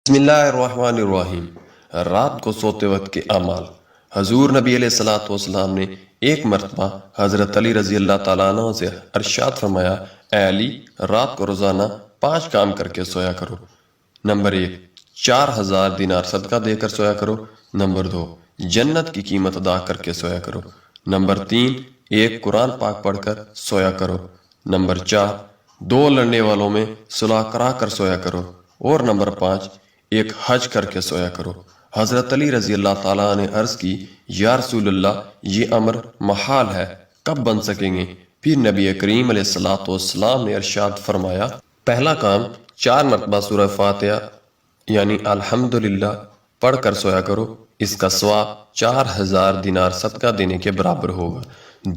بسم اللہ الرحمن الرحیم۔ رات کو سوتے وقت کے اعمال۔ حضور نبی علیہ الصلوۃ والسلام نے ایک مرتبہ حضرت علی رضی اللہ تعالیٰ عنہ سے ارشاد فرمایا، اے علی، رات کو روزانہ 5 کام کر کے سویا کرو۔ نمبر 1، 4000 دینار صدقہ دے کر سویا کرو۔ نمبر 2، جنت کی قیمت ادا کر کے سویا کرو۔ نمبر 3، ایک قرآن پاک پڑھ کر سویا کرو۔ نمبر 4، 2 لڑنے والوں میں صلح کرا کر سویا کرو۔ اور نمبر 5، ایک حج کر کے سویا کرو۔ حضرت علی رضی اللہ تعالیٰ نے عرض کی، یا رسول اللہ، یہ امر محال ہے، کب بن سکیں گے؟ پھر نبی کریم علیہ الصلوۃ والسلام نے ارشاد فرمایا، پہلا کام 4 مرتبہ سورہ فاتحہ یعنی الحمدللہ پڑھ کر سویا کرو، اس کا ثواب 4000 دینار صدقہ دینے کے برابر ہوگا۔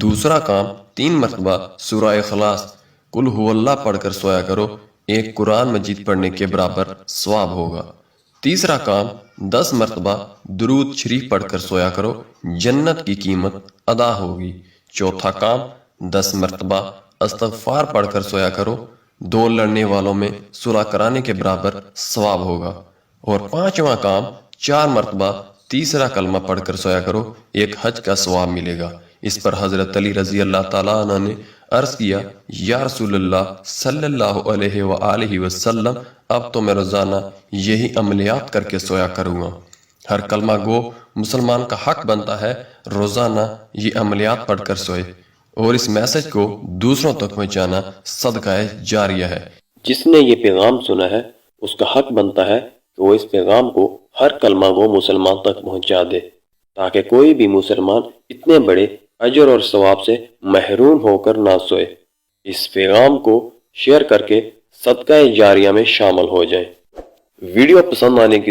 دوسرا کام 3 مرتبہ سورہ اخلاص قل هو اللہ پڑھ کر سویا کرو، ایک قرآن مجید پڑھنے کے برابر ثواب ہوگا۔ تیسرا کام 10 مرتبہ درود شریف پڑھ کر سویا کرو، جنت کی قیمت ادا ہوگی۔ چوتھا کام 10 مرتبہ استغفار پڑھ کر سویا کرو، 2 لڑنے والوں میں صلح کرانے کے برابر ثواب ہوگا۔ اور 5واں کام 4 مرتبہ تیسرا کلمہ پڑھ کر سویا کرو، ایک حج کا ثواب ملے گا۔ اس پر حضرت علی رضی اللہ تعالیٰ عنہ نے عرض کیا، یا رسول اللہ صلی اللہ علیہ وآلہ وسلم، اب تو میں روزانہ یہی عملیات کر کے سویا کروں گا۔ ہر کلمہ گو مسلمان کا حق بنتا ہے روزانہ یہ عملیات پڑھ کر سوئے، اور اس میسج کو دوسروں تک پہنچانا صدقہ جاریہ ہے۔ جس نے یہ پیغام سنا ہے اس کا حق بنتا ہے کہ وہ اس پیغام کو ہر کلمہ گو مسلمان تک پہنچا دے، تاکہ کوئی بھی مسلمان اتنے بڑے اجر اور ثواب سے محروم ہو کر نہ سوئے۔ اس پیغام کو شیئر کر کے صدقہ جاریہ میں شامل ہو جائیں۔ ویڈیو پسند آنے کی